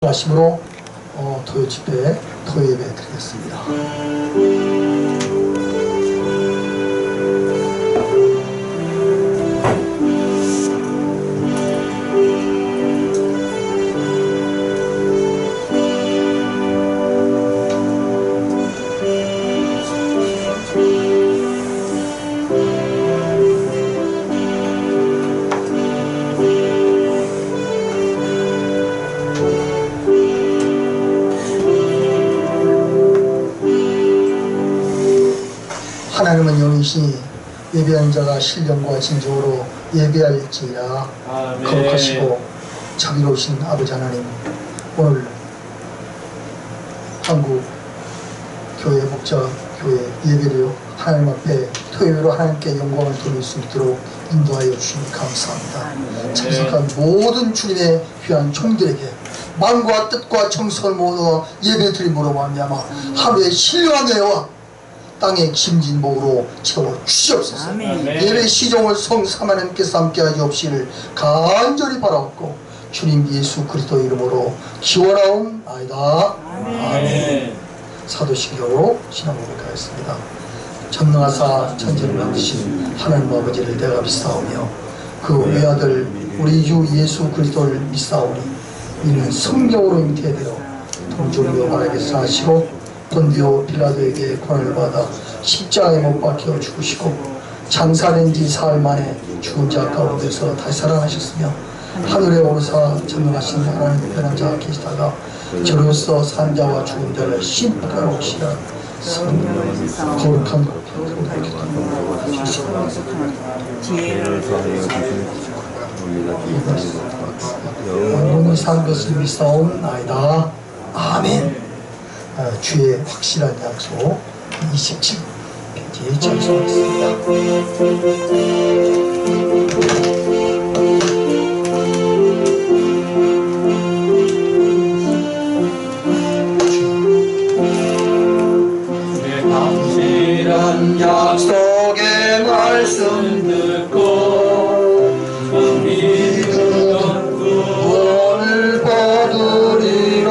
하심으로 토요 집회, 토요 예배 드리겠습니다. 하나님은 영이시니 예배하는 자가 신령과 진정으로 예배할지라. 거룩하시고 자비로우신 아버지 하나님, 오늘 한국 교회 목자교회 예배를 하나님 앞에 토요일로 하나님께 영광을 돌릴 수 있도록 인도하여 주시니 감사합니다. 참석한 모든 주님의 귀한 종들에게 마음과 뜻과 정성을 모두 예배 드림으로 말미암아 하루의 신령한 예와 땅의 김진 목으로 채워 주시옵소서. 예배 시종을 성삼 하나님께서 함께 하시옵시를 간절히 바라옵고 주님 예수 그리스도 이름으로 기원하옵나이다. 아멘. 사도신경으로 신앙 고백하였습니다. 전능하사 천지를 만드신 하나님 아버지를 내가 믿사오며 그 외아들 우리 주 예수 그리스도를 믿사오니 이는 성령으로 잉태되어 동정녀 마리아에게서 사시고 본디오 빌라도에게 고난을 받아 십자가에 못 박혀 죽으시고 장사된 지 사흘 만에 죽은 자 가운데서 다시 살아나셨으며 하늘에 오르사 전능하신 하나님 편한 자가 계시다가 저로서 산 자와 죽은 자를 심판하러 오시라. 성령 거룩한 영원히 산 것을 믿사옵나이다. 아멘. 주의 확실한 약속 27페이지에 전송했습니다. 확실한 약속의 말씀 듣고 믿으면 구원을 거두리라.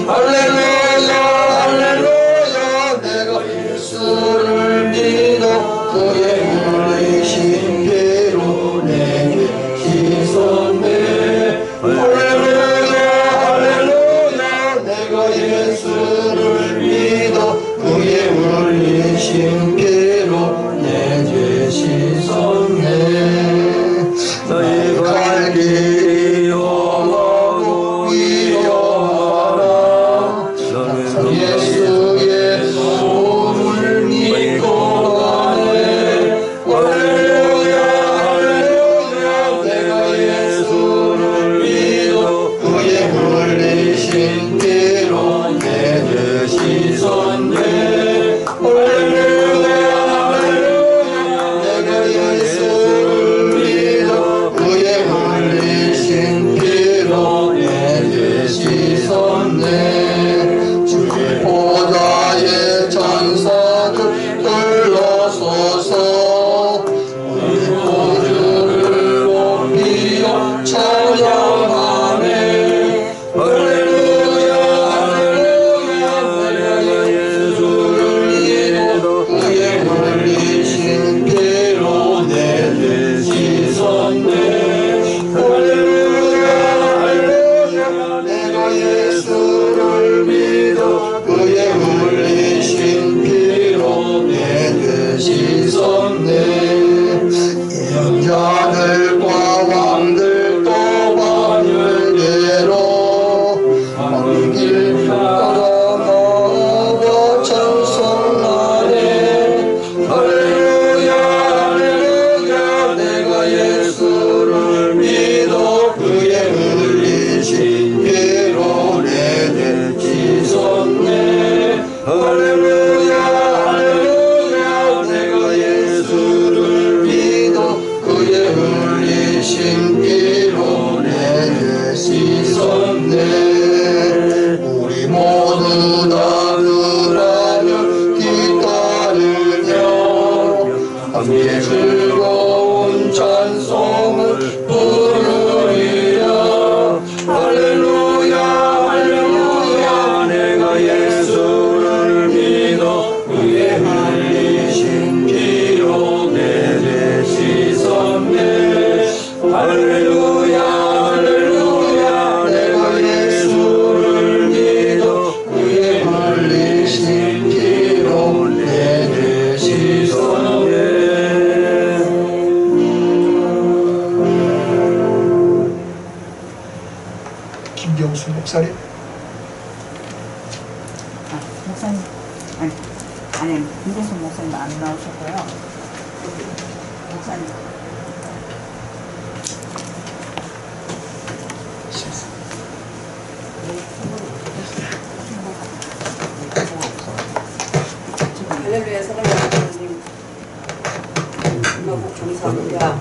할렐루야 할렐루야. 내가 예수를 믿어 그의 물리신 배로 내게 씻었네. 할렐루야 할렐루야. 내가 예수를 믿어 그의 물리신 배로 내 죄 씻었네. 너희 갈 길이 험하고 위험하나 예수의 도움을 믿고 가네. 할렐루야 할렐루야. 내가 예수를 믿어 그의 물리신 배로 내 죄 씻었네. 할렐루야 할렐루야. 내가 예수를 믿어 그의 물리신 피로 내 죄 씻었네. 주의 보좌의 천사들 둘러서서 우리 보주를 높이어 찬양하네. 할렐루야 할렐루야. 내가 예수를 믿어 그의 물리신 피로 내 죄 씻었네. 할렐루야 할렐루야. 내가 예수를 믿어 그의 물리신 피로 내 죄 씻었네. 예언자들과 왕들도 반열대로 왕길 따라 나와 찬송하네. 할렐루야 할렐루야. 내가 예수를 믿어 그의 물리신 피로 내 죄 씻었네. 이영수 목사님. 목사님, 아니, 김대수 목사님 안 나오셨고요. 목사님. 할렐루야. 사랑하는 하나님, 너무 감사합니다.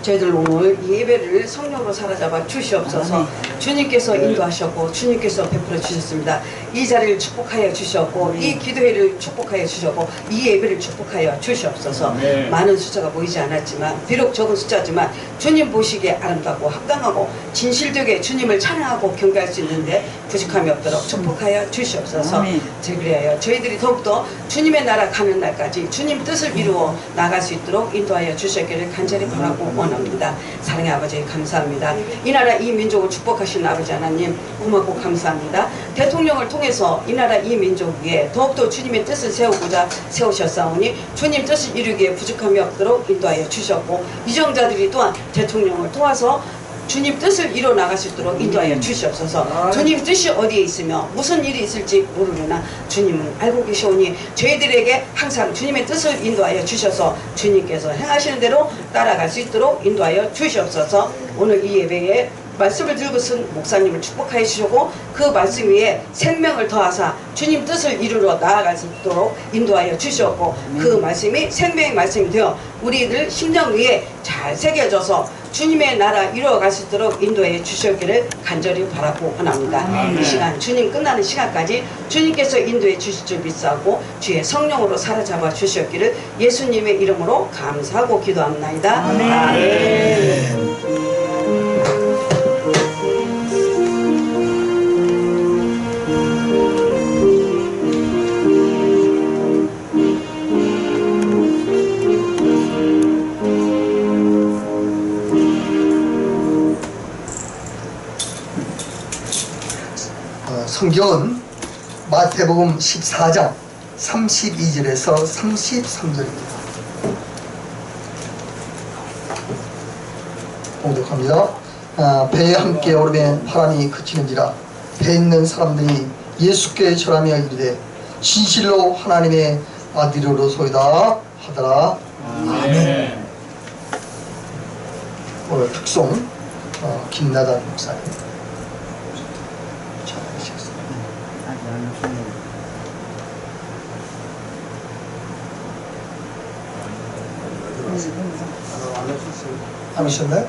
저희들 오늘 이 예배를 성령으로 사로잡아 주시옵소서. 주님께서 인도하셨고 주님께서 베풀어 주셨습니다. 이 자리를 축복하여 주셨고 이 기도회를 축복하여 주셨고 이 예배를 축복하여 주시옵소서. 많은 숫자가 보이지 않았지만 비록 적은 숫자지만 주님 보시기에 아름답고 합당하고 진실되게 주님을 찬양하고 경배할 수 있는데 부족함이 없도록 축복하여 주시옵소서. 그리하여 저희들이 더욱더 주님의 나라 가는 날까지 주님 뜻을 이루어 나갈 수 있도록 인도하여 주셨기를 간절히 바라고 원합니다. 사랑의 아버지 감사합니다. 이 나라 이 민족을 축복하신 아버지 하나님 고맙고 감사합니다. 대통령을 통해서 이 나라 이 민족 위에 더욱더 주님의 뜻을 세우고자 세우셨사오니 주님 뜻을 이루기에 부족함이 없도록 인도하여 주셨고 이정자들이 또한 대통령을 도와서 주님 뜻을 이뤄 나갈 수 있도록 인도하여 주시옵소서. 주님 뜻이 어디에 있으며 무슨 일이 있을지 모르려나 주님은 알고 계시오니 저희들에게 항상 주님의 뜻을 인도하여 주셔서 주님께서 행하시는 대로 따라갈 수 있도록 인도하여 주시옵소서. 오늘 이 예배에 말씀을 들고 쓴 목사님을 축복하여 주시고 그 말씀 위에 생명을 더하사 주님 뜻을 이루러 나아갈 수 있도록 인도하여 주시옵고 그 말씀이 생명의 말씀이 되어 우리들 심령 위에 잘 새겨져서 주님의 나라 이루어갈 수 있도록 인도해 주셨기를 간절히 바라고 원합니다. 이 시간 주님 끝나는 시간까지 주님께서 인도해 주실 줄 믿사하고 주의 성령으로 사로잡아 주셨기를 예수님의 이름으로 감사하고 기도합나이다. 아멘. 성경은 마태복음 14장 32절에서 33절입니다. 봉독합니다. 배에 함께 오르면 바람이 그치는지라 배에 있는 사람들이 예수께 절하며 이르되 진실로 하나님의 아들이로소이다 하더라. 아멘. 오늘 특송 김나단 목사님. 안 오셨나요?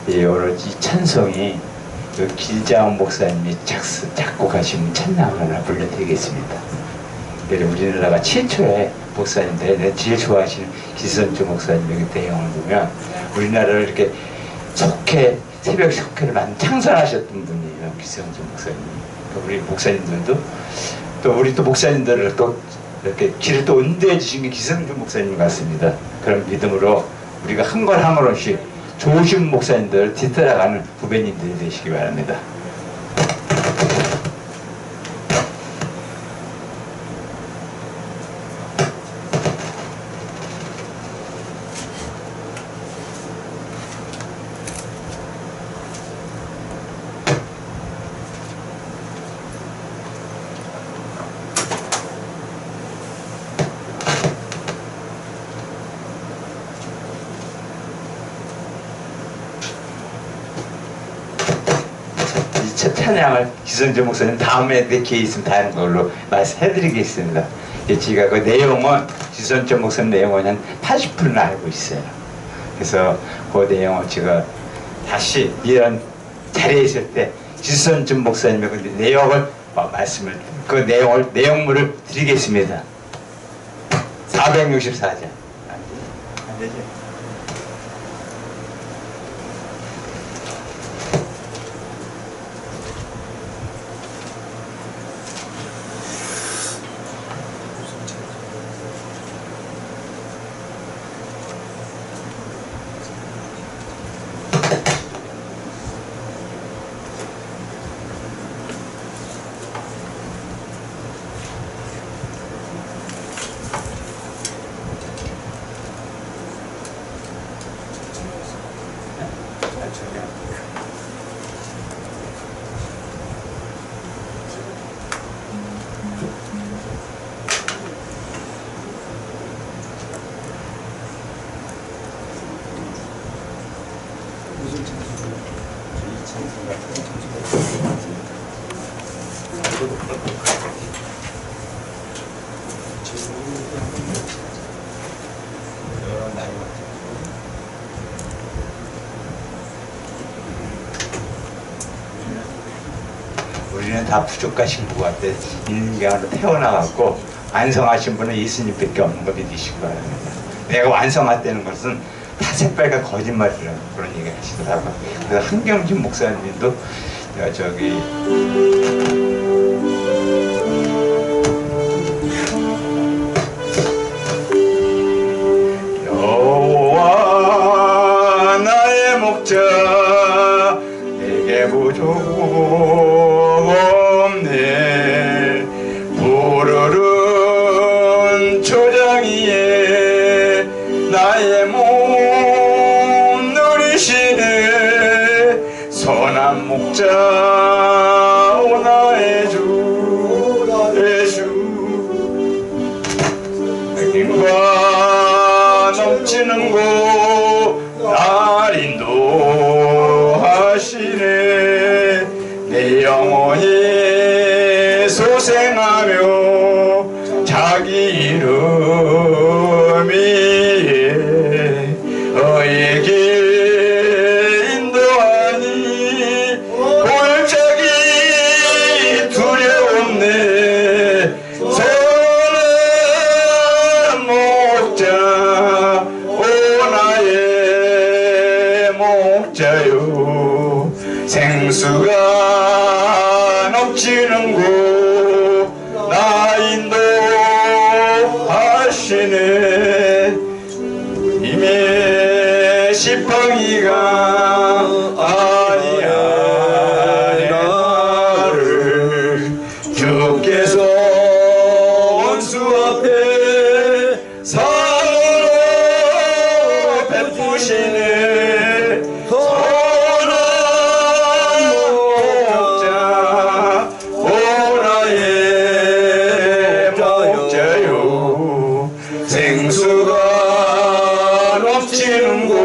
예, 오늘 이 찬송이 그 길자원 목사님이 작곡하신 찬양을 하나 불러드리겠습니다. 우리나라가 최초의 목사님들, 내가 제일 좋아하시는 기선주 목사님의 그 내용을 보면 우리나라를 이렇게 새벽 속회를 창설하셨던 분이에요. 기선주 목사님. 우리 목사님들도 또 우리 또 목사님들을 또 이렇게 길을 또 인도해 주신 게 기선주 목사님 같습니다. 그런 믿음으로 우리가 한 걸 한 걸씩 좋으신 목사님들 뒤따라가는 후배님들이 되시기 바랍니다. 찬양을 기선주 목사님 다음에 내 기회 있으면 다른 걸로 말씀해드리겠습니다. 제가 그 내용은 기선주 목사님 내용은 한 80%는 알고 있어요. 그래서 그 내용을 제가 다시 이런 자리에 있을 때 기선주 목사님의 그 내용을 그 내용물을 드리겠습니다. 464장. 안 되죠? 우리는 다 부족하신 분 같아. 인간으로 태어나갖고 완성하신 분은 예수님밖에 없는 거 믿으시기 바랍니다. 내가 완성했다는 것은 다 새빨간 거짓말이라고 그런 얘기 하시더라고요. 그래서 한경진 목사님도 저기 여호와 나의 목자 내게 부족 없네. 푸르른 초장 위에 나의 몸 누리시네. 선한 목자 오 나의 주 예수. 흑인과 넘치는 곳 날 인도하시네. 내 영혼이 소생하며 자기 이름 위에 너의 길 인도하니 골짜기 두려움네. 선한 목자 오 나의 목자요. 생수가 넘치는 곳 나 인도하시네. 이미 지팡이가 아니하네. 나를 주께서 원수 앞에 상으로 베푸시네. 선한 목자 오 나의 목자요. 생수가 넘치는 곳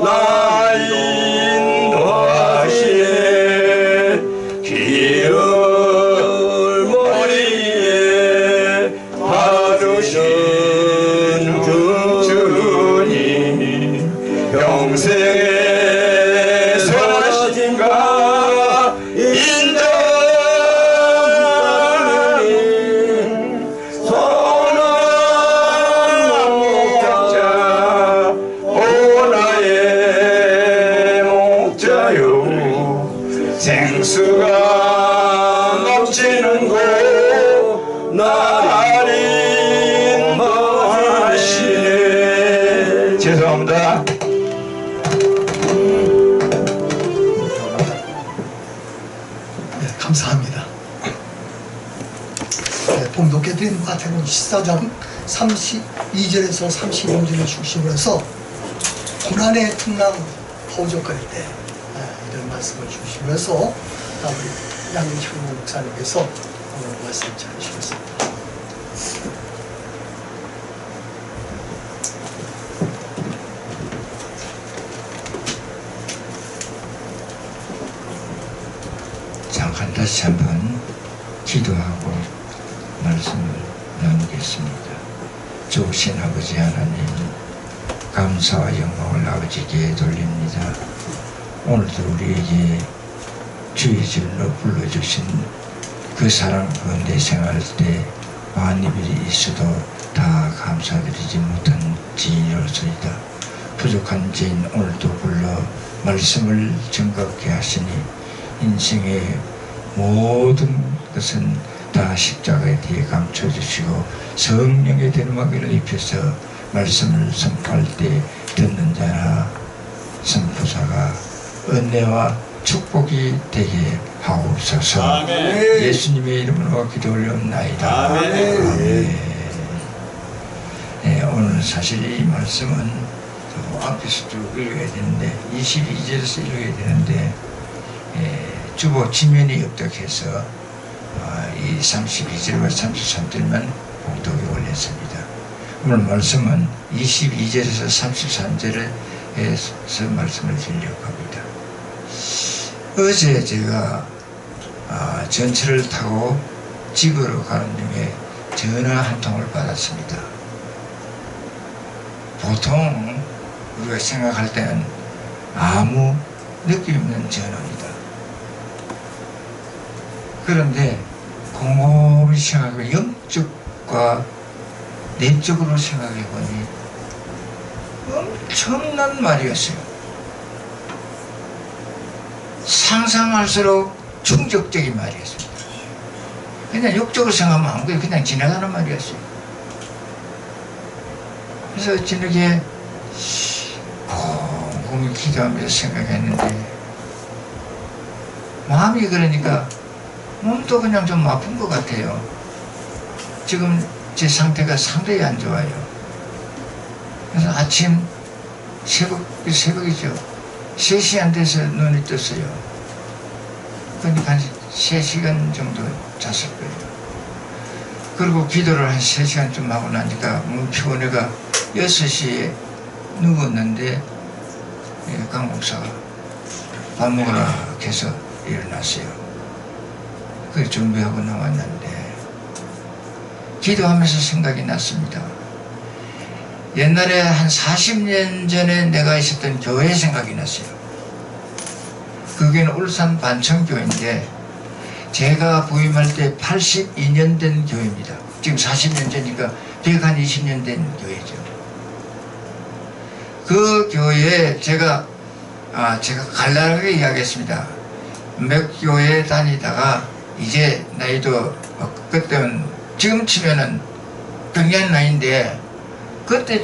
나 인도하시네. 기름 머리에 바르신 주님 평생에 선하신가 인정하니. 선한 목자 오 나의 목자요. 생수가 넘치는 곳 날 인도하시네. 죄송합니다. 네, 감사합니다. 네, 봉독해 드린 마태복음 14장 32절에서 35절을 중심으로 해서 고난의 풍랑 허우적거릴 때 이런 말씀을 중심으로 해서 우리 양현철 목사님께서 오늘 말씀 전해주셨습니다. 잠깐 다시 한번 기도하고 말씀을 나누겠습니다. 좋으신 아버지 하나님, 감사와 영광을 아버지께 돌립니다. 오늘도 우리에게 주의 줄로 불러주신 그 사랑 가운데 생활할 때 많은 일이 있어도 다 감사드리지 못한 지인으로서이다. 부족한 죄인 오늘도 불러 말씀을 증거하게 하시니 인생의 모든 것은 다 십자가에 뒤에 감춰주시고 성령의 대누마귀를 입혀서 말씀을 선포할 때 듣는 자나 선포자가 은혜와 축복이 되게 하옵소서. 아멘. 예수님의 이름으로 기도 올려옵나이다. 아멘. 아멘. 네, 오늘 사실 이 말씀은 앞에서 쭉 읽어야 되는데 22절에서 읽어야 되는데 주보 지면이 없덕해서 이 32절과 33절만 봉독에 올렸습니다. 오늘 말씀은 22절에서 33절에서 말씀을 드리려고 합니다. 어제 제가 전철을 타고 집으로 가는 중에 전화 한 통을 받았습니다. 보통 우리가 생각할 때는 아무 느낌 없는 전화입니다. 그런데 곰곰이 생각해 영적과 내적으로 생각해 보니 엄청난 말이었어요. 상상할수록 충격적인 말이었습니다. 그냥 욕적으로 생각하면 아무것도 그냥 지나가는 말이었어요. 그래서 저녁에 곰곰이 기도하면서 생각했는데 마음이 그러니까 몸도 그냥 좀 아픈 것 같아요. 지금 제 상태가 상당히 안 좋아요. 그래서 아침 새벽이죠. 3시 안 돼서 눈이 떴어요. 그러니까 한 3시간 정도 잤을 거예요. 그리고 기도를 한 3시간 좀 하고 나니까 너무 피곤해가 6시에 누웠는데 강 목사가 밥 먹으라 해서 일어났어요. 그래 준비하고 나왔는데 기도하면서 생각이 났습니다. 옛날에 한 40년 전에 내가 있었던 교회 생각이 났어요. 그게는 울산 반천교회인데 제가 부임할 때 82년 된 교회입니다. 지금 40년 전이니까 120년 된 교회죠. 그 교회에 제가 간략하게 이야기했습니다. 몇 교회 다니다가 이제 나이도 그때는 지금 치면은 굉장히 나이인데 그때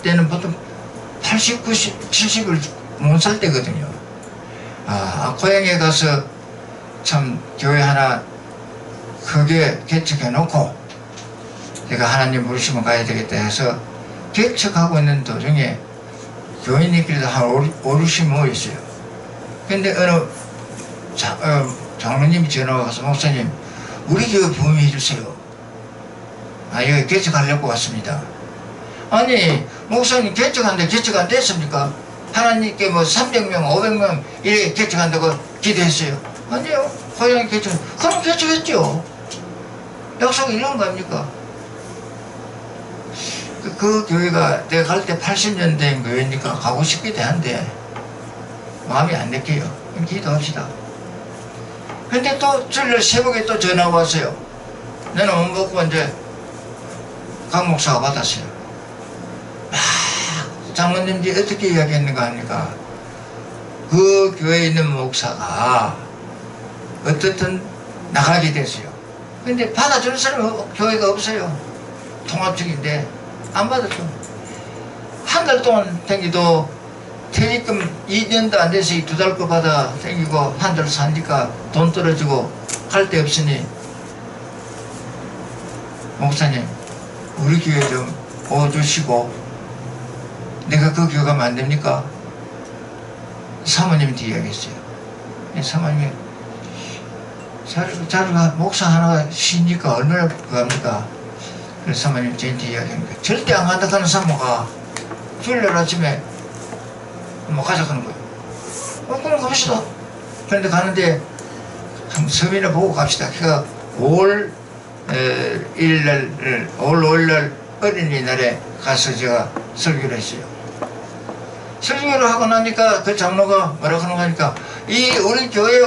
때는 보통 80, 90, 70을 못 살 때거든요. 고향에 가서 참 교회 하나 크게 개척해 놓고 제가 하나님 부르시면 가야 되겠다 해서 개척하고 있는 도중에 교인들끼리도 한 5, 60 모였어요. 근데 어느 장로님이 전화가 와서 목사님 우리 교회 부임해 주세요. 여기 개척하려고 왔습니다. 아니 목사님 개척한데 개척 안 됐습니까? 하나님께 뭐 300명 500명 이렇게 개척한다고 기도했어요. 아니요 고향이 개척 그럼 개척했죠. 약속이 이런 거 아닙니까? 그 교회가 내가 갈 때 80년 된 교회니까 가고 싶기도 한데 마음이 안 내켜요. 기도합시다. 근데 또 주일 새벽에 또 전화가 왔어요. 나는 못 먹고 이제 강 목사가 받았어요. 장로님들이 어떻게 이야기했는가 하니까 그 교회에 있는 목사가 어떻든 나가게 됐어요. 근데 받아주는 사람이 교회가 없어요. 통합 중인데 안 받았죠. 한 달 동안 댕기도 퇴직금 2년도 안 돼서 2달 거 받아 댕기고 한 달 사니까 돈 떨어지고 갈 데 없으니 목사님 우리 교회 좀 오주시고 내가 그 교회 가면 안 됩니까? 사모님한테 이야기했어요. 사모님이 자루가 목사 하나가 쉬니까 얼마나 그겁니까? 그래서 사모님 저한테 이야기하니까 절대 안 간다 하는 사모가 주일날 아침에 뭐 가자 하는 거예요. 그럼 갑시다. 그런데 가는데 한 섬이나 보고 갑시다. 그러니까 5월 5일날 어린이날에 가서 제가 설교를 했어요. 설교를 하고 나니까 그 장로가 뭐라고 하는 거니까 이 우리 교회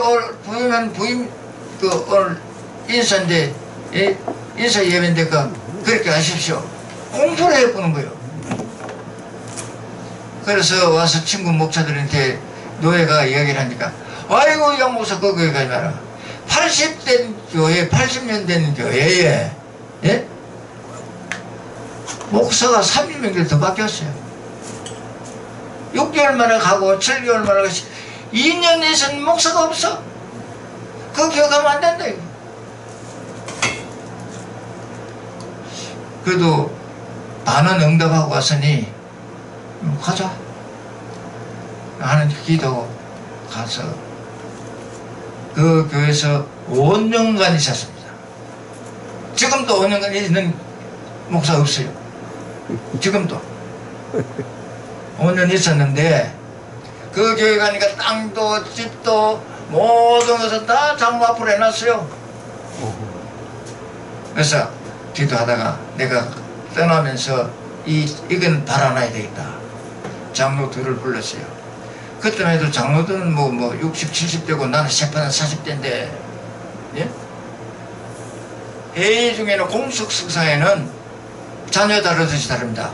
부임한 부임 오늘 인사인데 인사 예배인데 그렇게 하십시오. 공포를 해보는 거예요. 그래서 와서 친구 목사들한테 노예가 이야기를 하니까 아이고 양 목사 거기 가지 마라. 80된 교회 80년 된 교회에 목사가 30명 더 바뀌었어요. 6개월 만에 가고 7개월 만에 가고 2년 이상 목사가 없어. 그 교회 가면 안 된다 이거. 그래도 반은 응답하고 왔으니 가자 하는 기도 가서 그 교회에서 5년간 있었습니다. 지금도 5년간 있는 목사 없어요. 지금도 5년 있었는데 그 교회 가니까 땅도 집도 모든 것을 다 장로 앞으로 해놨어요. 그래서 기도하다가 내가 떠나면서 이건 달아놔야 되겠다. 장로들을 불렀어요. 그때만 해도 장로들은 뭐 60, 70대고 나는 새파는 40대인데 예? 회의 중에는 공식 석상에는 자녀 다루듯이 다릅니다.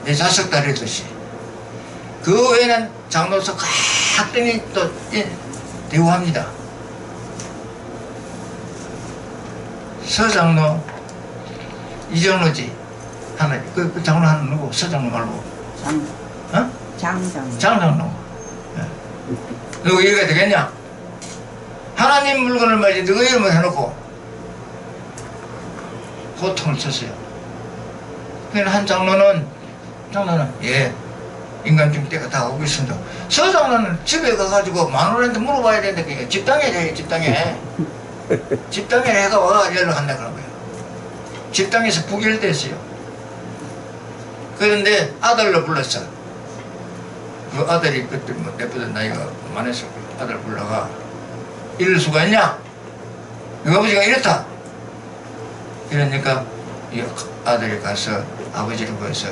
내 자식 다루듯이. 그 외에는 장로서 각등이 또 대우합니다. 서장로, 이장로지. 하나, 그 장로 하나 누구? 서장로 말고. 장장로. 누구 이해가 되겠냐? 하나님 물건을 말이지 너가 이름을 해놓고 고통을 쳤어요. 그래서 한 장로는 예 인간중 때가 다 오고 있습니다. 서장로는 집에 가가지고 마누라한테 물어봐야 되는데 집당에 해야 집당에 집당에 해가 와가 연락한다 그런 거예요. 집당에서 부결됐어요. 그런데 아들로 불렀어. 그 아들이 그때 뭐 내보다 나이가 많았어. 아들 불러가 이럴 수가 있냐? 너 아버지가 이렇다. 이러니까 이 아들이 가서 아버지를 보여서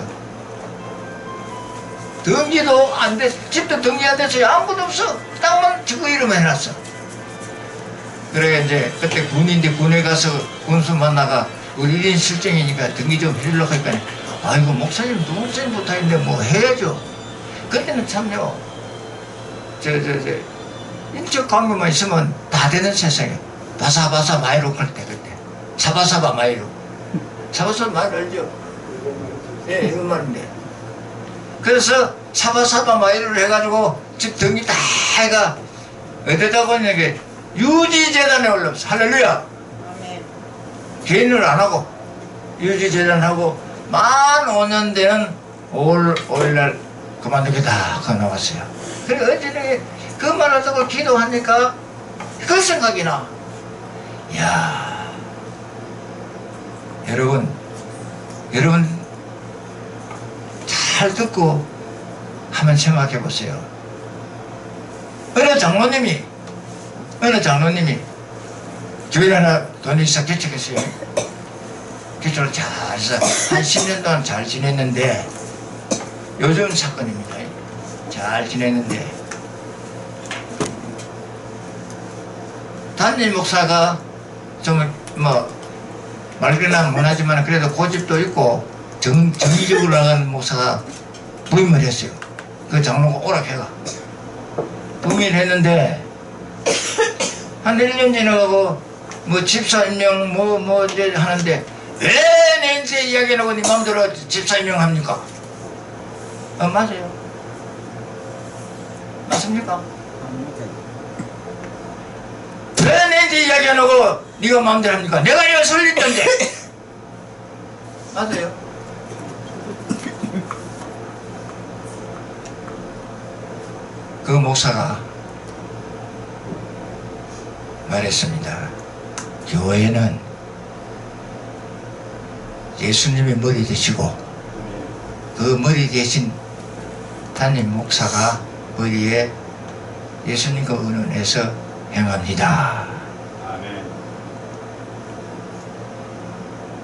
등기도 안 돼. 집도 등기 안 돼서 아무것도 없어. 땅만 지고 이름 해놨어. 그래 이제 그때 군인데 군에 가서 군수 만나가 우리 1인 실정이니까 등기 좀 해주려고 하니까 아이고 목사님 목사님 부탁인데 뭐 해야죠. 그때는 참요 인적 관계만 있으면 다 되는 세상에 바사바사 마이로 갈 때 그때 사바사바 마이로 사바사바 마이로 알죠? 예, 이거 말인데 그래서 사바사바 마이로를 해가지고 집 등기 다 해가 어디다 보니 이게 유지재단에 올라왔어. 할렐루야. 개인을 안 하고 유지재단하고 만 5년 되는 5월날 그만두겠다 그거 나왔어요. 그래 어찌되게 그 말을 듣고 기도하니까 그 생각이 나. 이야 여러분 잘 듣고 한번 생각해 보세요. 어느 장로님이 교회 하나 돈이 있어 개척했어요. 개척을 잘 해서 한 10년 동안 잘 지냈는데 요즘 사건입니다. 잘 지냈는데 담임 목사가 좀 뭐 말그나 못하지만 그래도 고집도 있고 정의적으로 나가는 목사가 부임을 했어요. 그 장로가 오락해가 부임을 했는데 한 1년 지나가고 뭐 집사 임명 뭐 이제 하는데 왜 내 인생 이야기하고 네 마음대로 집사 임명합니까? 맞아요. 맞습니까? 왜 내 인생 이야기 안 하고 네가 마음대로 합니까? 내가 이거 설립던데. 맞아요. 그 목사가 말했습니다. 교회는 예수님의 머리 되시고 그 머리 대신 담임 목사가 머리에 예수님과 의논해서 행합니다.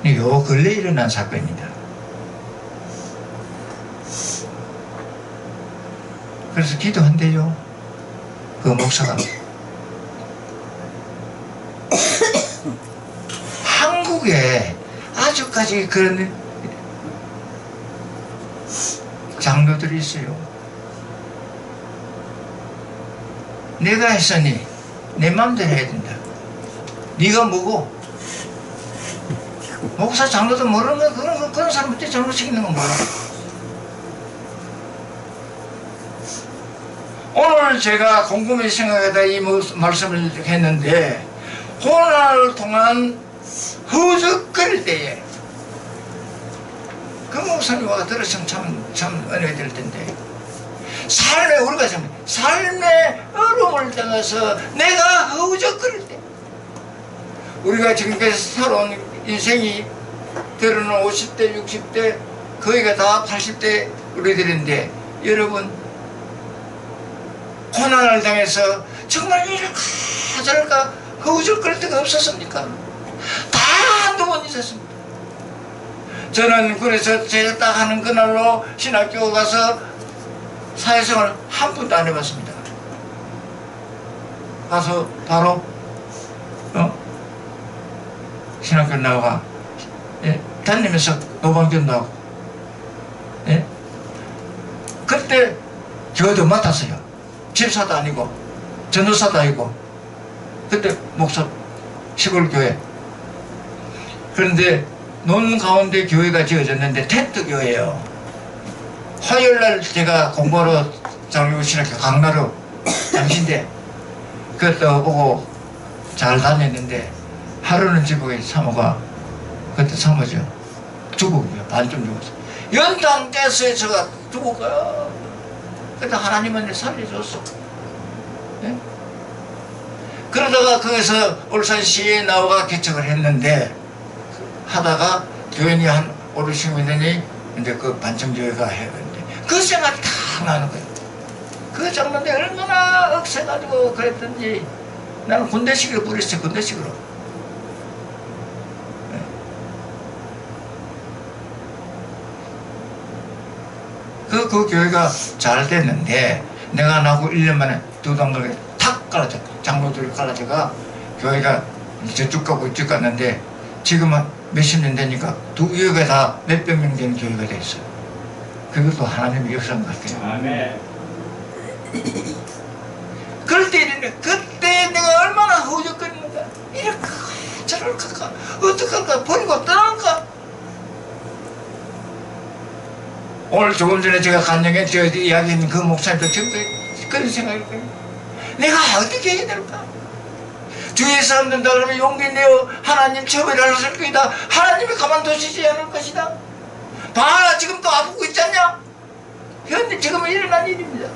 요 근래 일어난 사건입니다. 그래서 기도한대요. 그 목사가 한국에 아직까지 그런 장로들이 있어요. 내가 했으니 내 마음대로 해야 된다. 네가 뭐고? 목사 장로도 모르는 거 그런 사람한테 장로 시키는 건 뭐야? 오늘 제가 곰곰이 생각하다 이 말씀을 했는데 코로나를 통한 허적거릴 때에 그 목사님 와 들으시면 참 은혜 될 텐데. 삶에 우리가 삶의 어려움을 당해서 내가 허우적거릴 때 우리가 지금까지 살아온 인생이 때로는 50대 60대 거의가 다 80대 우리들인데 여러분 고난을 당해서 정말 이럴까 저럴까 허우적거릴 때가 없었습니까? 다 한두 번 있었습니다. 저는 그래서 제가 딱 하는 그날로 신학교 가서 사회생활 한 번도 안 해봤습니다. 가서 바로 신학교 나와 다니면서 노방전도 하고 그때 교회도 맡았어요. 집사도 아니고 전도사도 아니고 그때 목사 시골교회. 그런데 논 가운데 교회가 지어졌는데 텐트 교회예요. 화요일날 제가 공부하러 장로신학교 강나루 당신데 그것도 보고 잘 다녔는데 하루는 지붕에 사모가 그때 사모죠. 죽었고요. 반쯤 죽었어요. 연당 떼서에 제가 죽었고요. 그때 하나님은 살려줬어. 네? 그러다가 거기서 울산시에 나와가 개척을 했는데 하다가 교인이 한 5, 60명이 이제 그 반청교회가 해는데 그 생각이 다 나는 거예요. 그 장로인데 얼마나 억세가지고 그랬던지 나는 군대식으로 부렸어요. 군대식으로. 네. 그 교회가 잘 됐는데 내가 나고 1년 만에 두 단락에 탁 갈라져. 장로들이 갈라져가 교회가 저쪽 가고 이쪽 갔는데 지금은 몇십 년 되니까 두 교회가 다 몇백 명 되는 교회가 됐어요. 그것도 하나님의 역사인 것 같아요. 아멘. 그럴 때 이랬는데 그때 내가 얼마나 허우적거리는가. 이럴까 저럴까 어떡할까 버리고 떠날까. 오늘 조금 전에 제가 간증에 저 이야기했는 그 목사님도 전부 그런 생각일 거예요. 내가 어떻게 해야 될까. 주위에 사람들 다 그러면 용기 내어 하나님 처벌을 하실 것이다. 하나님이 가만두시지 않을 것이다. 봐라 지금 또 아프고 있지 않냐. 현재 지금 일어난 일입니다.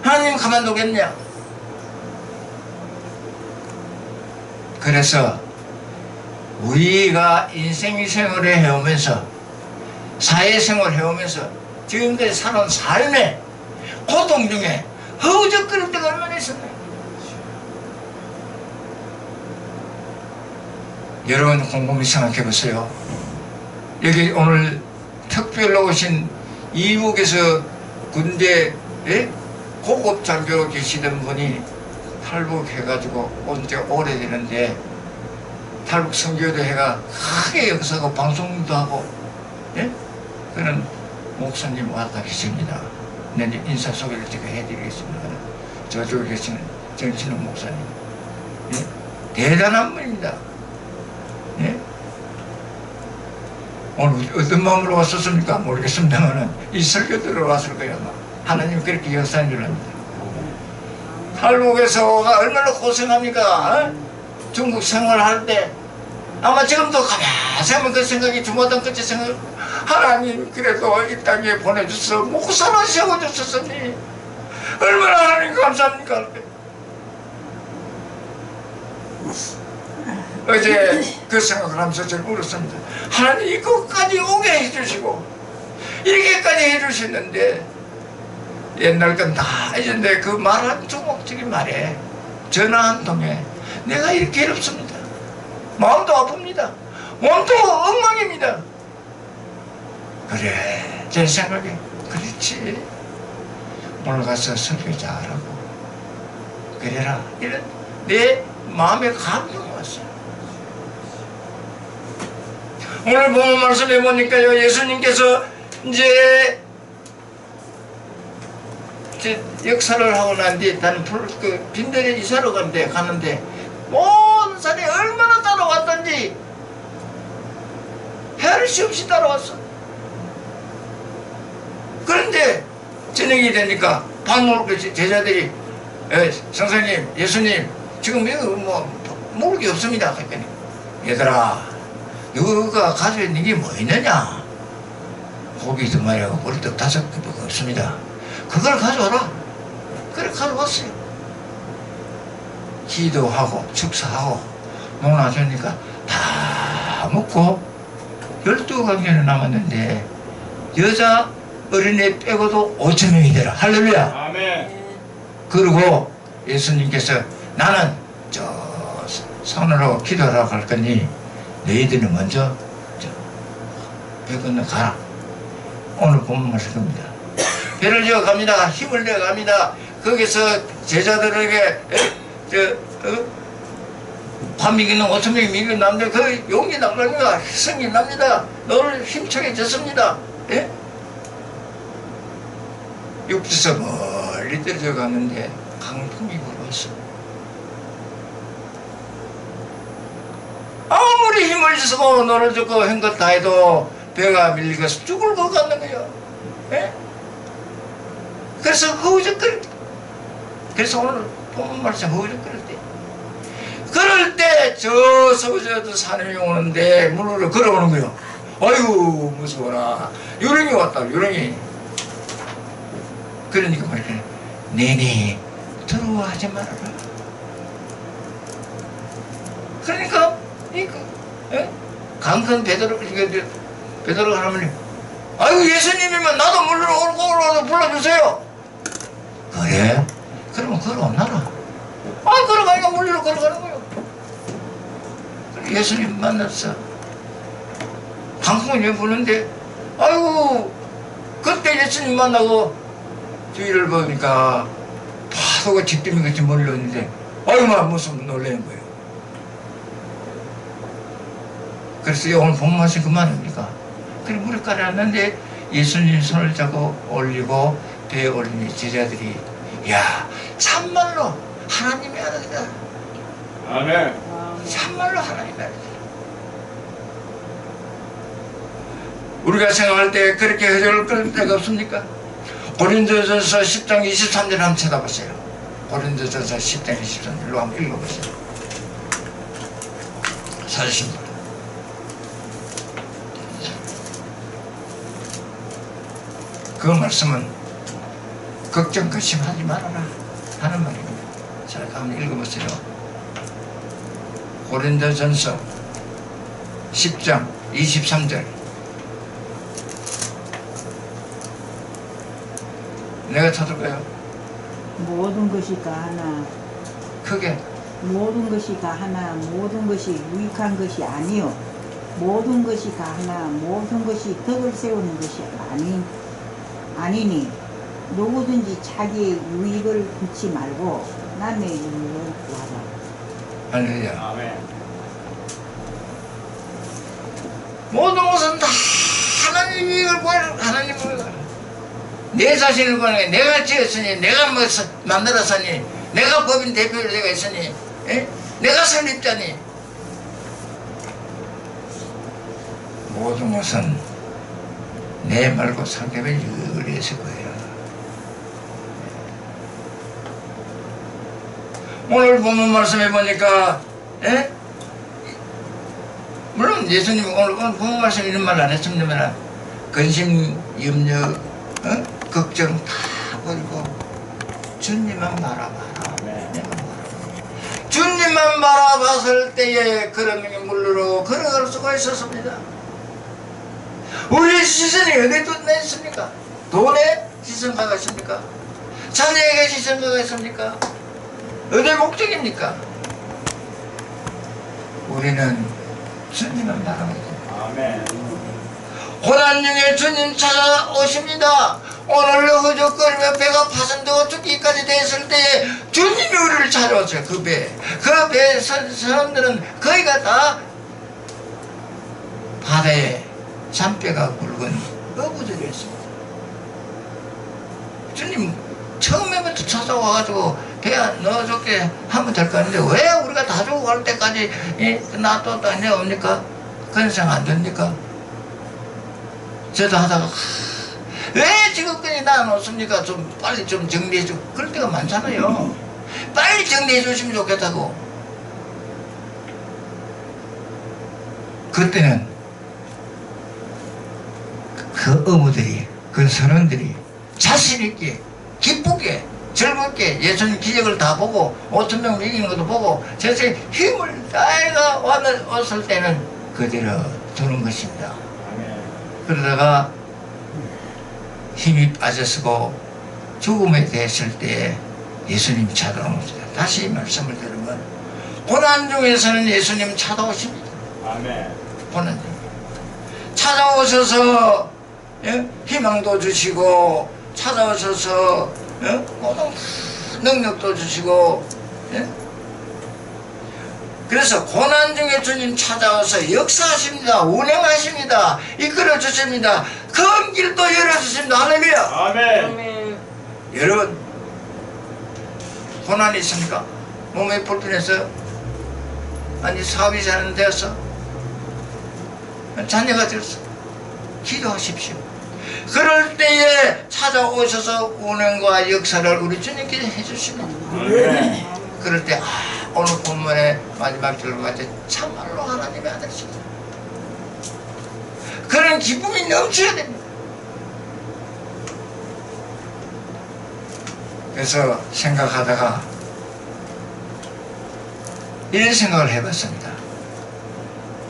하나님 가만두겠냐. 그래서 우리가 인생생활을 해오면서 사회생활을 해오면서 지금까지 살아온 삶의 고통 중에 허우적거릴 때가 얼마나 있었나요? 여러분 곰곰이 생각해 보세요. 여기 오늘 특별로 오신 이북에서 군대에 고급 장교로 계시던 분이 탈북해가지고 온 지 오래되는데 탈북 선교도 해가 크게 역사하고 방송도 하고 그런 목사님 왔다 계십니다. 네, 인사 소개를 제가 해드리겠습니다. 저쪽에 계시는 정신호 목사님. 대단한 분입니다. 오늘 어떤 마음으로 왔었습니까? 모르겠습니다만 이 설교 들어왔을 거예요. 하나님 그렇게 역사인 줄 압니다. 탈북에서 얼마나 고생합니까? 중국 생활할 때 아마 지금도 가만히 그 생각이 주마당 끝에 생각 하나님 그래도 이 땅에 보내주셔서 목사만 세워주셨으니 얼마나 하나님 감사합니까? 어제 그 생각을 하면서 저는 울었습니다. 하나님 이것까지 오게 해주시고 이렇게까지 해주셨는데 옛날 건 다 잊었는데 그 말 한 조목적인 말에 전화 한 통에 내가 이렇게 괴롭습니다. 마음도 아픕니다. 몸도 엉망입니다. 그래 제 생각에 그렇지 오늘 가서 설교 잘하고 그래라 이런 내 마음에 감동이 왔어요. 오늘 본문 말씀해 보니까요 예수님께서 이제 역사를 하고 난 뒤에 다른 그 빈들에 이사로 가는데 모든 사람이 얼마나 따라왔던지 헤아릴 수 없이 따라왔어. 그런데 저녁이 되니까 밥 먹을 때 제자들이 선생님 예수님 지금 여기 뭐 먹을 게 없습니다. 그랬더니 얘들아 너가 가지고 있는 게 뭐 있느냐? 고기 2마리하고 보리떡 5개밖에 없습니다. 그걸 가져와라. 그래 가져왔어요. 기도하고 축사하고 농락하니까 다 먹고 12강전이 남았는데 여자 어린애 빼고도 5,000명이 되라. 할렐루야. 아멘. 그리고 예수님께서 나는 저 산으로 기도하러 갈 거니 너희들은 먼저 배 건너 가라. 오늘 본문 말씀입니다. 배를 지어 갑니다. 힘을 내어 갑니다. 거기서 제자들에게 반미기는 5,000명이 미기 남는데 그 용기 나가니까 성이 납니다. 너를 힘차게 졌습니다. 예? 육지에서 멀리 떨어져 갔는데 강풍이 불어왔어. 아무리 힘을 쓰고 너를 주고 한 것 다 해도 배가 밀려서 죽을 것 같는 거예요. 예? 그래서 허우적거릴 때, 그래서 오늘 본문 말씀 허우적거릴 때, 그럴 때 저 서저도 산에 오는데 물으러 걸어오는 거예요. 아이고 무서워라. 요령이 왔다. 요령이. 그러니까 말이야. 네네 들어와 하지 말아라. 그러니까 강큰 베드로가 하면 아이고 예수님이면 나도 물러 오라고 불러주세요. 그래? 그러면 걸어오나라. 아 걸어가니까 물러 걸어가는 거예요. 예수님 만났어. 강풍이 부는데 아이고 그때 예수님 만나고 주위를 보니까 파도가 집더미같이 몰려오는데 아이고 막 무슨 놀라는 거예요. 그래서 오늘 본문 말씀 그만입니까? 그래 물에 깔아놨는데 예수님 손을 잡고 올리고 배에 올리니 제자들이 야 참말로 하나님의 아들이다. 아멘. 참말로 하나님의 아들이다. 우리가 생각할 때 그렇게 흐름을 끌 데가 없습니까? 고린도전서 10장 23절 한번 쳐다보세요. 고린도전서 10장 23절로 한번 읽어보세요. 사신 분. 그 말씀은 걱정 근심하지 말아라 하는 말입니다. 자, 한번 읽어보세요. 고린도전서 10장 23절. 내가 찾을까요? 모든 것이 다 하나, 크게. 모든 것이 다 하나, 모든 것이 유익한 것이 아니요, 모든 것이 다 하나, 모든 것이 덕을 세우는 것이 아니니 누구든지 자기의 유익을 굽지 말고 남의 유익을 구하라. 할렐루야. 아멘. 모든 것은 다 하나님 유익을 구하라. 하나님 유익을. 내 자신을 구하는 게 내가 지었으니 내가 뭐 만들었으니 내가 법인 대표로 내가 있으니 에? 내가 설립자니 모든 것은 내 말고 상대방의 유익을 위해서 구해라. 오늘 본문 말씀해 보니까 에? 물론 예수님 오늘 본문 말씀 이런 말 안 했습니다만 근심, 염려, 걱정 다 버리고 주님만 바라봐라. 주님만 바라봤을 때에 그런 물로 걸어갈 수가 있었습니다. 우리의 시선이 어디에 쏟나 있습니까? 돈에 시선가 있습니까? 자녀에게 시선가 있습니까? 어디 목적입니까? 우리는 주님만 바라보고 아멘. 고난 중에 주님 찾아오십니다. 오늘 허적거리며 배가 파손되고 죽기까지 됐을 때에 주님이 우리를 찾아왔어요. 그 배에 사람들은 거기가 다 바다에 잔뼈가 굵은 어부들이었습니다. 주님 처음에부터 찾아와가지고 배 넣어줄게 하면 될 거 아닌데 왜 우리가 다 죽고 갈 때까지 놔뒀다 내옵니까? 그런 생각 안 됩니까? 저도 하다가 왜 지금까지 놔놓습니까? 좀 빨리 좀 정리해주고 그럴 때가 많잖아요. 빨리 정리해 주시면 좋겠다고. 그때는 그 어머들이, 그 선원들이 자신있게, 기쁘게, 즐겁게 예수님 기적을 다 보고 5,000명 이기는 것도 보고 저새 힘을 다해가 왔을 때는 그대로 두는 것입니다. 그러다가 힘이 빠졌고 죽음에 대했을 때 예수님 찾아오십니다. 다시 말씀을 드리면 고난 중에서는 예수님 찾아오십니다. 아멘. 고난 중에 찾아오셔서 희망도 주시고 찾아오셔서 모든 능력도 주시고 그래서 고난 중에 주님 찾아와서 역사하십니다. 운행하십니다. 이끌어 주십니다. 큰 길도 열어주십니다. 할렐루야. 아멘. 여러분 고난이 있습니까? 몸에 불편해서 아니 사업이 잘 안 되어서 자녀가 되었어. 기도하십시오. 그럴 때에 찾아오셔서 운행과 역사를 우리 주님께 해주십니다. 아멘. 그럴 때 오늘 본문의 마지막 절과 같이 참말로 하나님의 아들이십니다. 그런 기쁨이 넘쳐야 됩니다. 그래서 생각하다가 이런 생각을 해봤습니다.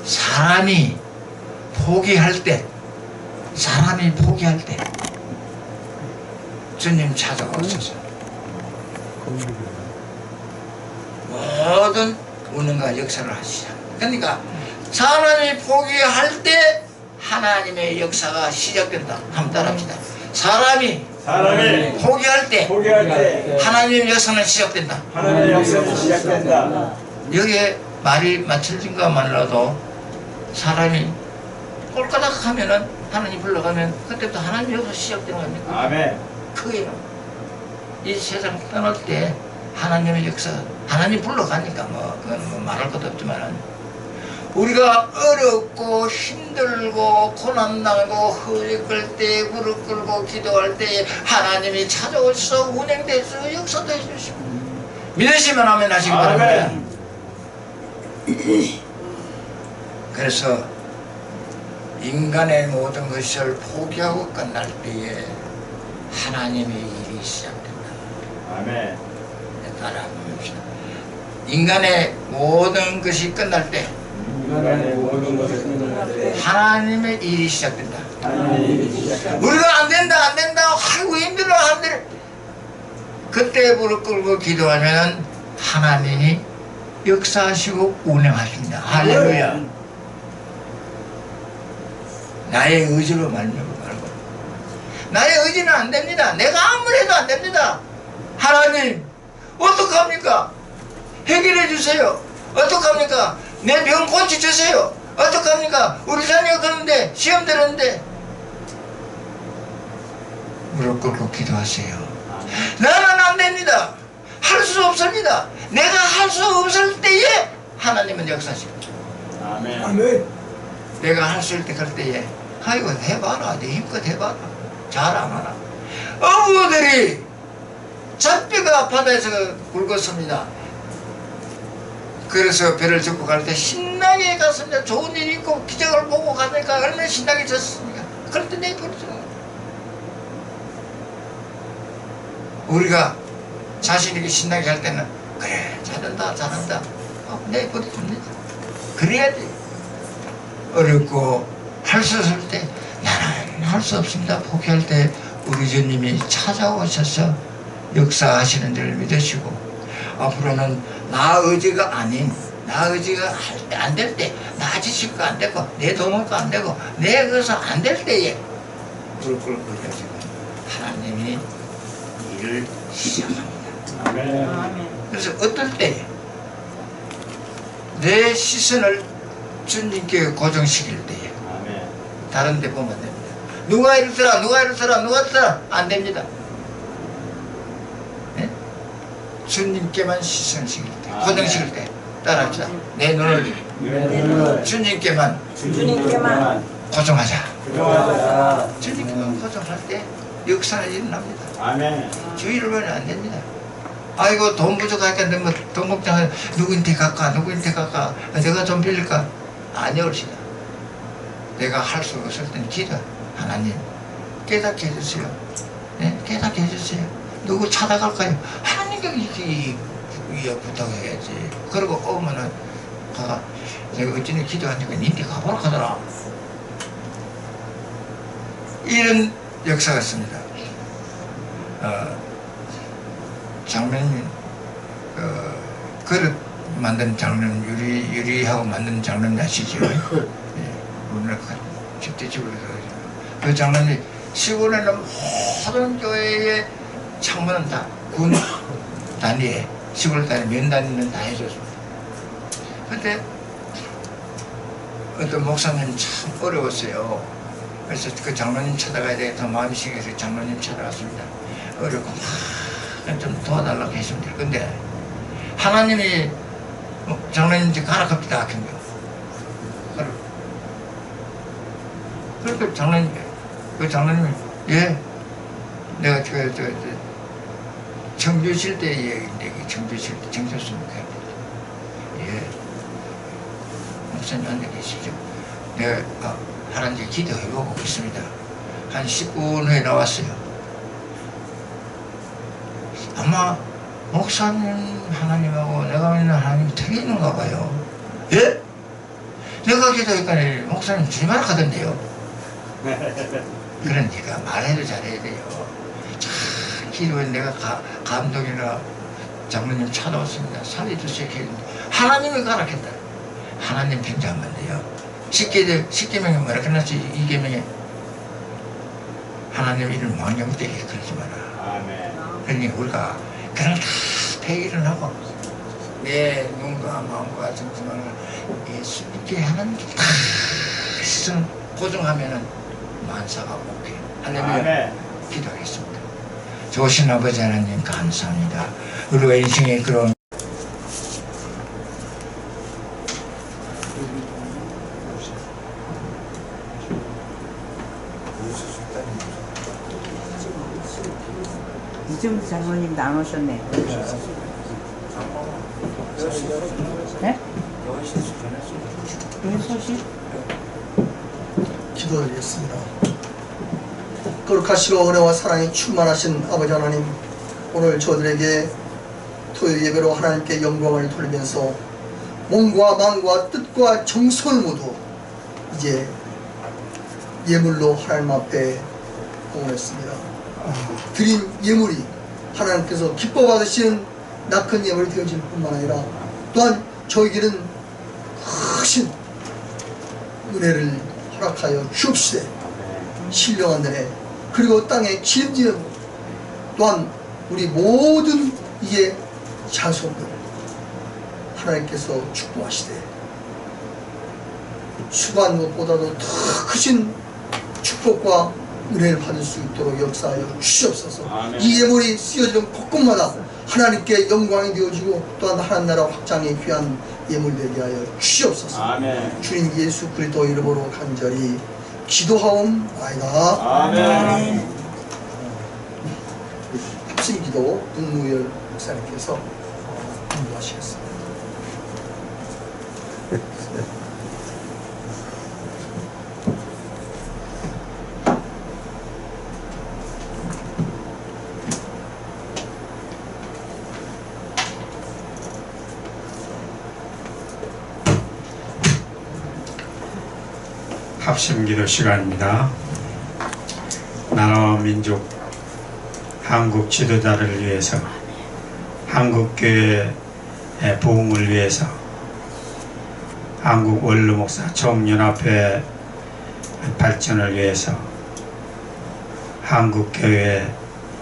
사람이 포기할 때 주님 찾아오셔서 모든 운행과 역사를 하시죠. 그러니까 사람이 포기할 때 하나님의 역사가 시작된다. 한번 따라합시다. 사람이 포기할 때 하나님의 역사는 시작된다. 하나님의 역사는 시작된다. 여기에 말이 맞춰진 것만으로도 사람이 꼴까닥 하면은 하나님 불러가면 그때부터 하나님의 역사 시작되는 겁니까? 아멘. 크게는 이 세상 떠날 때 하나님의 역사, 하나님 불러가니까 그건 뭐 말할 것도 없지만 우리가 어렵고 힘들고 고난당하고 허리 끌 때 무릎 꿇고 기도할 때 하나님이 찾아오셔서 운행돼서 역사도 해주시고 믿으시면 아멘 하시기 바랍니다. 그래서 인간의 모든 것을 포기하고 끝날 때에 하나님의 일이 시작된다. 아멘. 따라합시다. 인간의 모든 것이 끝날 때 인간의 모든 것을 끝날 때 하나님의 일이 시작된다. 하나님의 일이 시작된다. 우리가 안 된다 아이고 힘들어 그때 무릎 꿇고 기도하면 하나님이 역사하시고 운행하십니다. 할렐루야. 나의 의지로 말고 나의 의지는 안 됩니다. 내가 아무리 해도 안 됩니다. 하나님 어떡합니까? 해결해 주세요. 어떡합니까? 내 병 고쳐주세요. 어떡합니까? 우리 자녀가 그런데 시험 들었는데 무릎 꿇고 기도하세요. 나는 안 됩니다. 할 수 없습니다. 내가 할 수 없을 때에 하나님은 역사하십니다. 아멘. 내가 할 수 있을 때 그럴 때에 아이고 해봐라. 내 힘껏 해봐라. 잘 안 하나. 어부들이 잣배가 바다에서 굵었습니다. 그래서 배를 접고 갈 때 신나게 갔습니다. 좋은 일이 있고 기적을 보고 가니까 얼마나 신나게 졌습니까? 그럴 때 내버려줘. 우리가 자신에게 신나게 할 때는 그래 잘한다 내버려줍니다. 그래야지. 어렵고 할 수 없을 때 나는 할 수 없습니다. 포기할 때 우리 주님이 찾아오셔서 역사하시는 줄 믿으시고 앞으로는 나 의지가 아닌 나 의지가 안 될 때 나 지식도 안 되고 내 도움도 안 되고 내 것도 안 될 때에 무릎 꿇고 계시고 하나님이 일을 시작합니다. 아멘. 그래서 어떨 때 내 시선을 주님께 고정시킬 때에 아멘. 다른 데 보면 됩니다. 누가 이렇더라 안 됩니다. 네? 주님께만 시선을 시킬 때 고정시킬 때 따라합시다. 내 눈을 주님께만 고정하자. 주님께만 고정할 때 역사는 일어납니다. 아멘. 주의를 보면 안 됩니다. 아이고 돈 부족하니까 뭐 돈 걱정해 누구한테 갈까 내가 좀 빌릴까 아니올시다. 내가 할 수 없을 땐 기도 하나님 깨닫게 해주세요. 네, 깨닫게 해주세요. 누구 찾아갈까요? 하나님께 이렇게 부탁해야지. 그리고 오면은 가가 내가 어찌나 기도하니까 니네 가보라 하더라. 이런 역사가 있습니다. 장로님 그릇 만든 장로님 유리하고 만든 장로님 아시죠? 예, 우리나라 집대집으로 그 장로님 시골에는 모든 교회의 창문은 다 군 단위에 시골 단위 면 단위는 다 해줬습니다. 근데 어떤 목사님 참 어려웠어요. 그래서 그 장로님 찾아가야 되겠다 마음이 생겨서 장로님 찾아갔습니다. 어렵고 막 좀 도와달라고 했습니다. 근데 하나님이 장로님 이제 가라 갑니다 하신 거예요. 그러니까 장로님이 예 내가 청주실 때 얘기인데 청주실 때 정쳤습니까? 예 목사님 앉아 계시죠? 내가 하나님께 기도해보고 있습니다. 한 10분 후에 나왔어요. 아마 목사님 하나님하고 내가 믿는 하나님이 틀리는가 봐요. 예? 내가 기도하니까 목사님 주님하라 하던데요. 그러니까 말해도 잘해야 돼요. 참 기도에 내가 감독이나 장로님 찾아왔습니다. 살려주세요. 하나님이 가라겠다. 하나님 편지하면 돼요. 10계명이 뭐라 그랬지? 2계명에 하나님 이름 망령되게 그러지 마라. 아멘. 그러니까 우리가 그냥 다 회의를 하고 내 눈과 마음과 정성을 예수 믿게 하나님께 다 시선 고정하면은 만사가 복해. 할렐루야. 아멘. 기도하겠습니다. 좋으신 아버지 하나님 감사합니다. 우리가 인생의 그런 이정도 장로님도 안 오셨네. 네? 6시? 기도드리겠습니다. 거룩하시고 은혜와 사랑이 충만하신 아버지 하나님, 오늘 저들에게 토요 예배로 하나님께 영광을 돌리면서 몸과 마음과 뜻과 정성을 모두 이제 예물로 하나님 앞에 공헌했습니다. 드린 예물이 하나님께서 기뻐 받으시는 낙한 예물이 되어질 뿐만 아니라 또한 저에게는 크신 은혜를 허락하여 주옵시되 신령한 은혜, 그리고 땅의 기름지음, 또한 우리 모든 이의 자손들 하나님께서 축복하시되 수고한 것보다도 더 크신 축복과 은혜를 받을 수 있도록 역사하여 주시옵소서. 아멘. 이 예물이 쓰여지는 곳곳마다 하나님께 영광이 되어지고 또한 하나님 나라 확장에 귀한 예물 되게 하여 주시옵소서. 아멘. 주님 예수 그리스도 이름으로 간절히 기도하옵나이다. 아멘. 합심기도 문무열 목사님께서 인도하시겠습니다. 합심기도 시간입니다. 나라와 민족, 한국 지도자를 위해서, 한국교회의 부흥을 위해서, 한국 원로목사 총연합회 발전을 위해서, 한국교회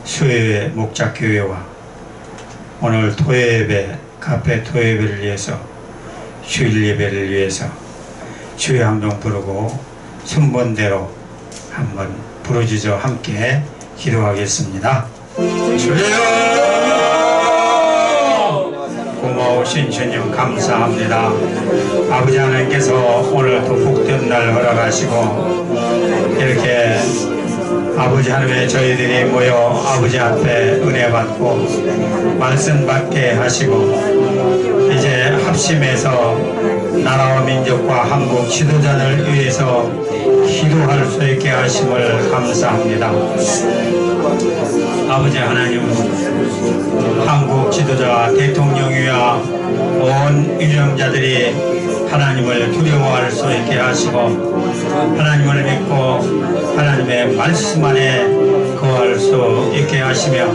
수요회 목자교회와 오늘 토요예배, 카페 토요예배를 위해서, 휴일예배를 위해서 주의 함동 부르고 순번대로 한번 부르짖어 함께 기도하겠습니다. 주여, 고마우신 주님 감사합니다. 아버지 하나님께서 오늘도 복된 날 허락하시고 이렇게 아버지 하나님의 저희들이 모여 아버지 앞에 은혜 받고 말씀 받게 하시고 이제 합심해서 나라와 민족과 한국 지도자를 위해서 기도할 수 있게 하심을 감사합니다. 아버지 하나님, 한국 지도자 대통령이와 온 유정자들이 하나님을 두려워할 수 있게 하시고 하나님을 믿고 하나님의 말씀 안에 거할 수 있게 하시며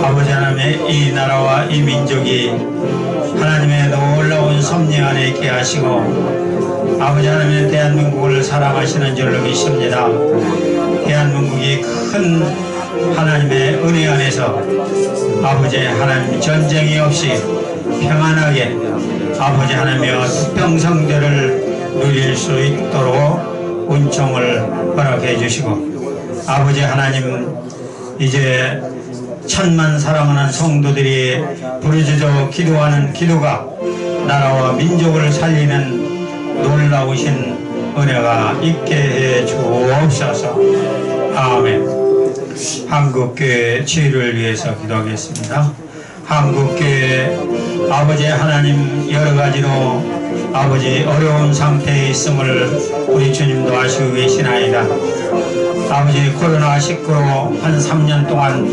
아버지 하나님의 이 나라와 이 민족이 하나님의 놀라운 섭리 안에 있게 하시고 아버지 하나님의 대한민국을 사랑하시는 줄로 믿습니다. 대한민국이 큰 하나님의 은혜 안에서 아버지 하나님 전쟁이 없이 평안하게 아버지 하나님의 특병성대를 누릴 수 있도록 은총을 허락해 주시고 아버지 하나님 이제 천만 사랑하는 성도들이 부르짖어 기도하는 기도가 나라와 민족을 살리는 놀라우신 은혜가 있게 해 주옵소서. 아멘. 한국교회 지혜를 위해서 기도하겠습니다. 한국교회 아버지 하나님 여러가지로 아버지 어려운 상태에 있음을 우리 주님도 아시고 계시나이다. 아버지 코로나19로 한 3년 동안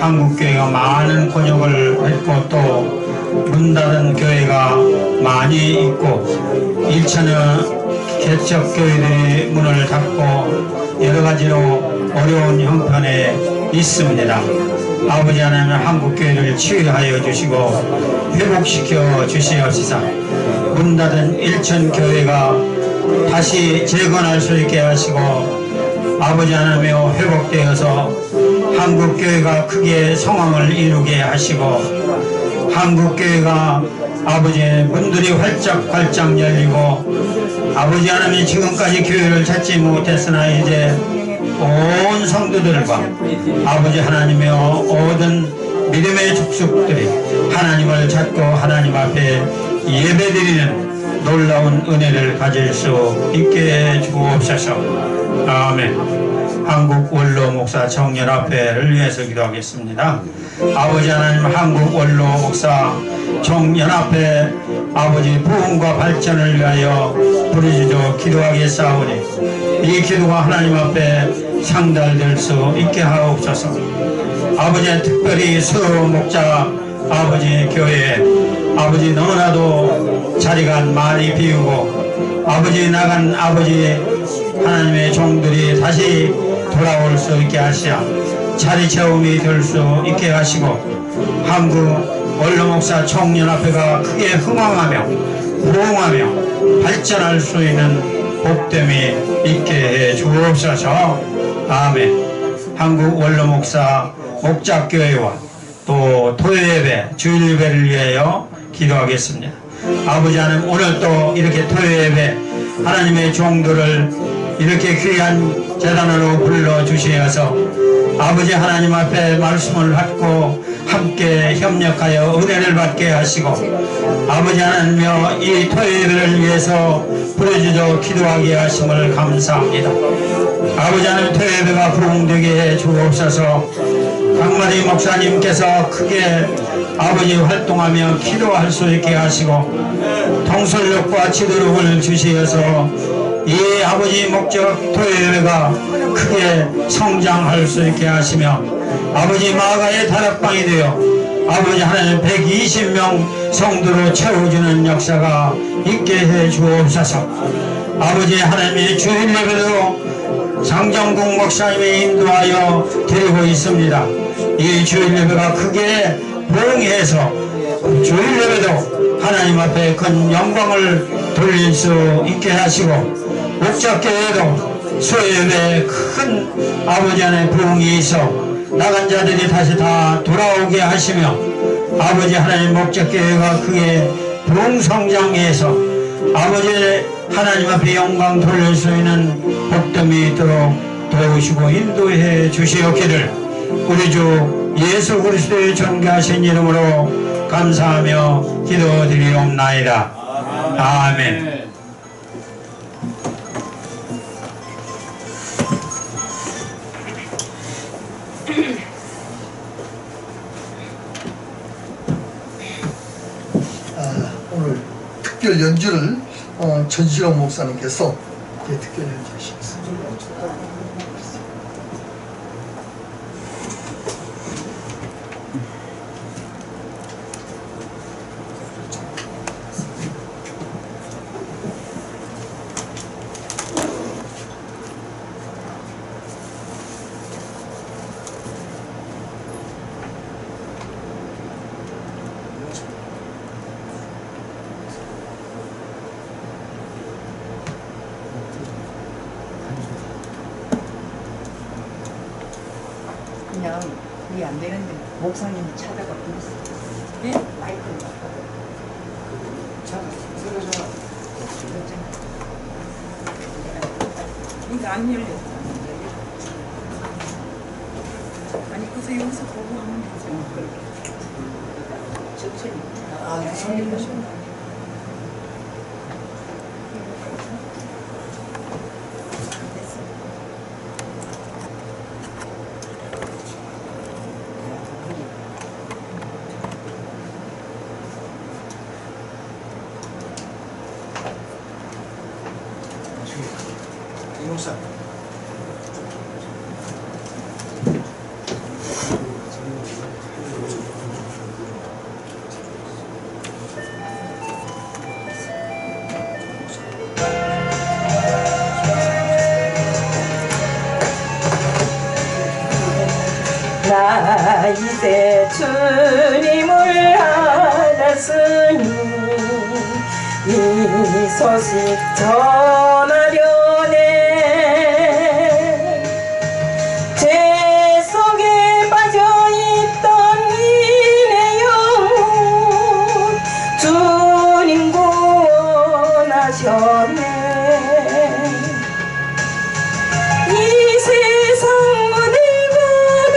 한국교회가 많은 곤욕을 했고 또 문 닫은 교회가 많이 있고 1천여 개척교회들이 문을 닫고 여러가지로 어려운 형편에 있습니다. 아버지 하나님 한국교회를 치유하여 주시고 회복시켜 주시옵소서. 문 닫은 1천 교회가 다시 재건할 수 있게 하시고 아버지 하나님여 회복되어서 한국교회가 크게 성황을 이루게 하시고 한국교회가 아버지의 문들이 활짝 열리고 아버지 하나님이 지금까지 교회를 찾지 못했으나 이제 온 성도들과 아버지 하나님의 모든 믿음의 족속들이 하나님을 찾고 하나님 앞에 예배드리는 놀라운 은혜를 가질 수 있게 주옵소서. 아멘. 한국 원로 목사 총연합회를 위해서 기도하겠습니다. 아버지 하나님 한국 원로 목사 총연합회 아버지 부흥과 발전을 위하여 부르짖어 기도하겠사오니 이 기도가 하나님 앞에 상달될 수 있게 하옵소서. 아버지 특별히 수 목자 아버지 교회 아버지 너무나도 자리가 많이 비우고 아버지 나간 아버지 하나님의 종들이 다시 돌아올 수 있게 하시어 자리 채움이 될 수 있게 하시고 한국 원로목사 총연합회가 크게 흥황하며 부흥하며 발전할 수 있는 복됨이 있게 해 주옵소서. 아멘. 한국 원로목사 목자교회와 또 토요예배 주일예배를 위하여 기도하겠습니다. 아버지 하나님 오늘 또 이렇게 토요예배 하나님의 종들을 이렇게 귀한 재단으로 불러주시어서 아버지 하나님 앞에 말씀을 받고 함께 협력하여 은혜를 받게 하시고 아버지 하나님여 이 토요일을 위해서 부르짖어 기도하게 하심을 감사합니다. 아버지 하나님 토요일가 부흥되게 해 주옵소서. 강마리 목사님께서 크게 아버지 활동하며 기도할 수 있게 하시고 통솔력과 지도력을 주시어서 이 아버지 목적 토요예배가 크게 성장할 수 있게 하시며 아버지 마가의 다락방이 되어 아버지 하나님 120명 성도로 채워주는 역사가 있게 해 주옵소서. 아버지 하나님의 주일 예배도 장정국 목사님이 인도하여 드리고 있습니다. 이 주일 예배가 크게 부흥해서 주일 예배도 하나님 앞에 큰 영광을 돌릴 수 있게 하시고 목자교회도 수요예배에 큰 아버지 안에 부흥이 있어 나간 자들이 다시 다 돌아오게 하시며 아버지 하나님 목자교회가 크게 부흥 성장해서 아버지 하나님 앞에 영광 돌릴 수 있는 복됨이 있도록 도우시고 인도해 주시옵기를 우리 주 예수 그리스도의 존귀하신 이름으로 감사하며 기도드리옵나이다. 아멘. 오늘 특별 연주를 전신호 목사님께서 특별 연주하시겠습니다. 그냥 그게 안 되는데 목사님이 찾아가 불렀어. 네? 마이크를 바꿔. 그러니까 안 열려. 아니 그래서 여기서 보고 하면 되죠. 천천히. 아, 손님 보시면. 이목사. 나 이제 주님을 알았으니 이 소식 전하려네. 죄 속에 빠져있던 이내 영혼 주님 구원하셨네. 이 세상 어딜 가도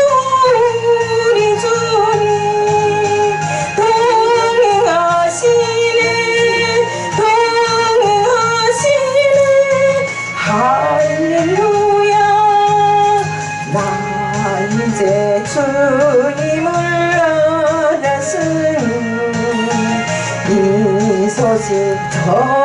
우리 주님 동행하시네. 동행하시네. 할렐루야. 나 이제 주님을 알았으니 이 소식 전